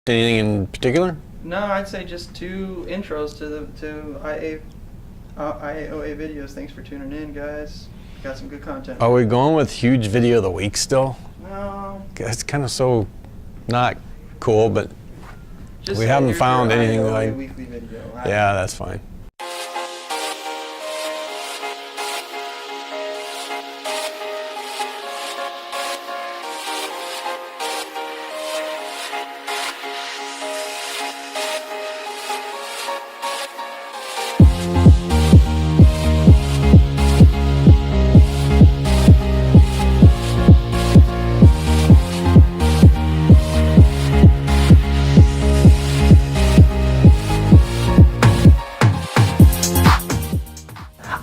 Anything in particular? No, I'd say just 2 intros to IAOA videos. Thanks for tuning in, guys. Got some good content. Are we going with huge video of the week still? No. It's kind of so not cool, but Just we say haven't here's found your anything IAOA like. weekly video. Yeah, that's fine.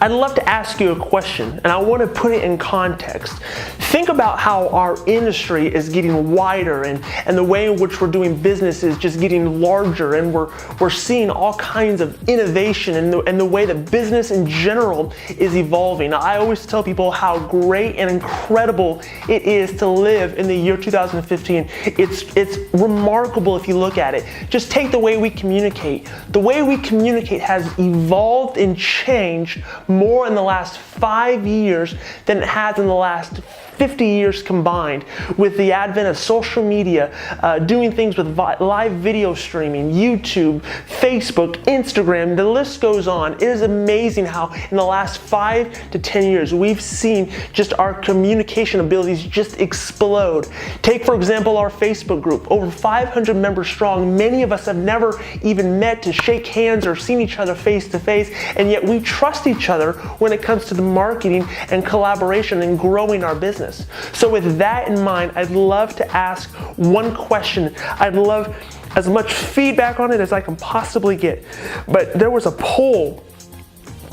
I'd love to ask you a question, and I want to put it in context. Think about how our industry is getting wider and the way in which we're doing business is just getting larger, and we're seeing all kinds of innovation and the way that business in general is evolving. I always tell people how great and incredible it is to live in the year 2015. It's remarkable if you look at it. Just take the way we communicate. The way we communicate has evolved and changed more in the last 5 years than it has in the last 50 years combined, with the advent of social media, doing things with live video streaming, YouTube, Facebook, Instagram, the list goes on. It is amazing how in the last 5 to 10 years we've seen just our communication abilities just explode. Take for example our Facebook group, over 500 members strong. Many of us have never even met to shake hands or seen each other face to face, and yet we trust each other when it comes to the marketing and collaboration and growing our business. So with that in mind, I'd love to ask one question. I'd love as much feedback on it as I can possibly get. But there was a poll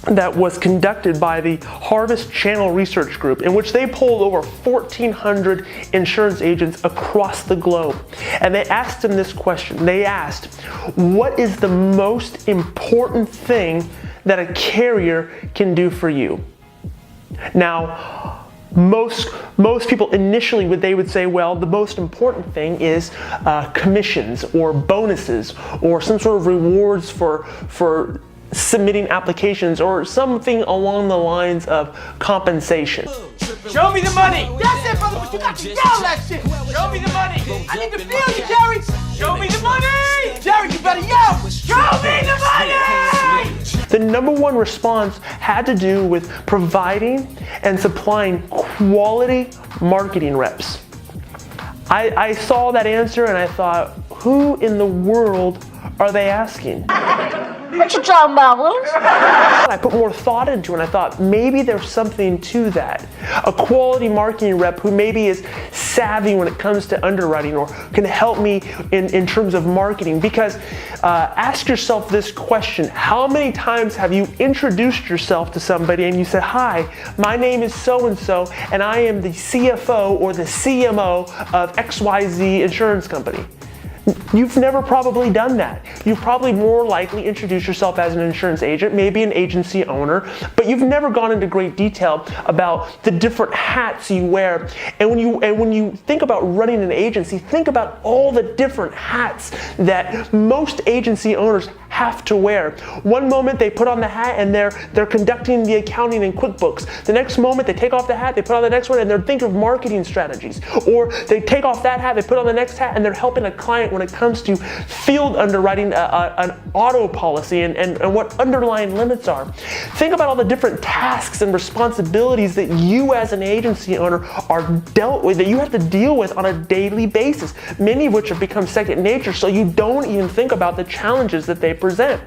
that was conducted by the Harvest Channel Research Group, in which they polled over 1,400 insurance agents across the globe. And they asked them this question. They asked, what is the most important thing that a carrier can do for you? Now, most people initially would say, well, the most important thing is commissions or bonuses or some sort of rewards for submitting applications or something along the lines of compensation. Show me the money! That's it, brother, but you got to yell that shit! Show me the money! I need to feel you, Jerry! Show me the money! Jerry, you better yell! Show me the money! The number one response had to do with providing and supplying quality marketing reps. I saw that answer and I thought, who in the world are they asking? What you talking about, Willis? I put more thought into it and I thought maybe there's something to that. A quality marketing rep who maybe is savvy when it comes to underwriting or can help me in terms of marketing. Because ask yourself this question: how many times have you introduced yourself to somebody and you said, hi, my name is so-and-so and I am the CFO or the CMO of XYZ insurance company? You've never probably done that. You've probably more likely introduced yourself as an insurance agent, maybe an agency owner, but you've never gone into great detail about the different hats you wear. And when you think about running an agency, think about all the different hats that most agency owners have to wear. One moment they put on the hat and they're conducting the accounting in QuickBooks. The next moment they take off the hat, they put on the next one and they're thinking of marketing strategies. Or they take off that hat, they put on the next hat and they're helping a client when it comes to field underwriting an auto policy and what underlying limits are. Think about all the different tasks and responsibilities that you as an agency owner are dealt with, that you have to deal with on a daily basis, many of which have become second nature, so you don't even think about the challenges that they present.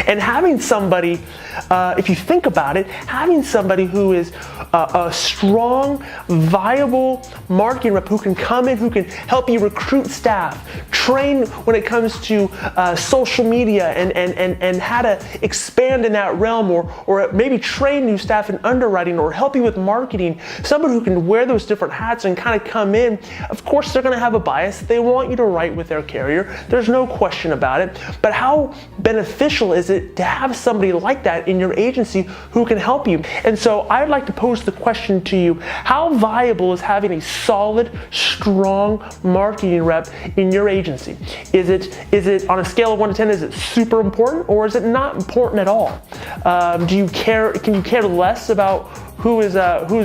And having somebody, if you think about it, having somebody who is a strong, viable marketing rep who can come in, who can help you recruit staff, train when it comes to social media and how to expand in that realm, or maybe train new staff in underwriting or help you with marketing, somebody who can wear those different hats and kind of come in. Of course, they're going to have a bias. They want you to write with their carrier. There's no question about it. But how beneficial is it to have somebody like that in your agency who can help you? And so I'd like to pose the question to you: how viable is having a solid, strong marketing rep in your agency? agency? Is it on a scale of 1 to 10, is it super important, or is it not important at all? Do you care? Can you care less about who's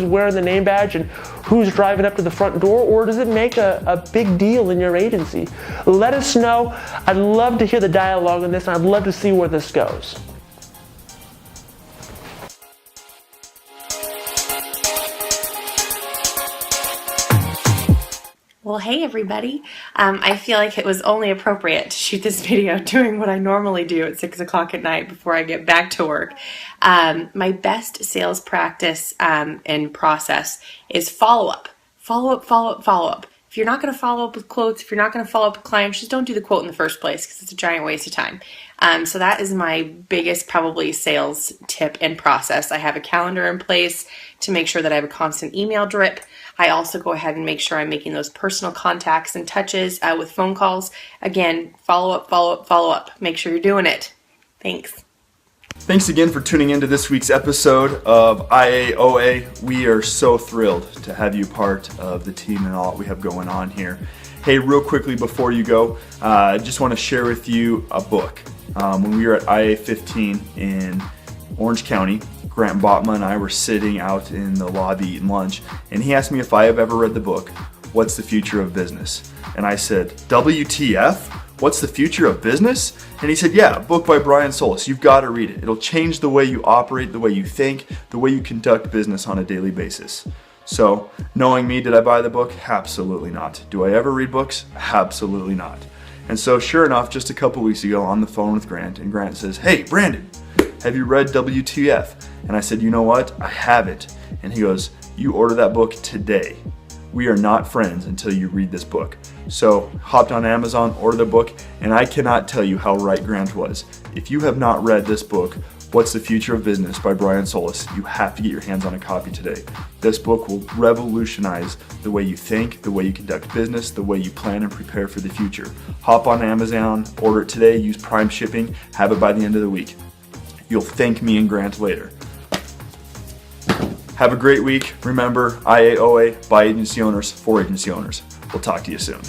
wearing the name badge and who's driving up to the front door, or does it make a big deal in your agency? Let us know. I'd love to hear the dialogue on this, and I'd love to see where this goes. Well, hey everybody. I feel like it was only appropriate to shoot this video doing what I normally do at 6 o'clock at night before I get back to work. My best sales practice and process is follow-up. Follow-up, follow-up, follow-up. If you're not going to follow up with quotes, if you're not going to follow up with clients, just don't do the quote in the first place because it's a giant waste of time. So that is my biggest probably sales tip and process. I have a calendar in place to make sure that I have a constant email drip. I also go ahead and make sure I'm making those personal contacts and touches with phone calls. Again, follow up, follow up, follow up. Make sure you're doing it. Thanks. Thanks again for tuning into this week's episode of IAOA. We are so thrilled to have you part of the team and all that we have going on here. Hey, real quickly before you go, I just want to share with you a book. When we were at IA-15 in Orange County, Grant Botma and I were sitting out in the lobby eating lunch, and he asked me if I have ever read the book, What's the Future of Business? And I said, WTF? What's the Future of Business? And he said, yeah, a book by Brian Solis. You've got to read it. It'll change the way you operate, the way you think, the way you conduct business on a daily basis. So, knowing me, did I buy the book? Absolutely not. Do I ever read books? Absolutely not. And so, sure enough, just a couple weeks ago, on the phone with Grant, and Grant says, hey, Brandon, have you read WTF? And I said, you know what? I haven't. And he goes, you order that book today. We are not friends until you read this book. So, hopped on Amazon, ordered the book, and I cannot tell you how right Grant was. If you have not read this book, What's the Future of Business by Brian Solis, you have to get your hands on a copy today. This book will revolutionize the way you think, the way you conduct business, the way you plan and prepare for the future. Hop on Amazon, order it today, use Prime shipping, have it by the end of the week. You'll thank me and Grant later. Have a great week. Remember, IAOA, by agency owners, for agency owners. We'll talk to you soon.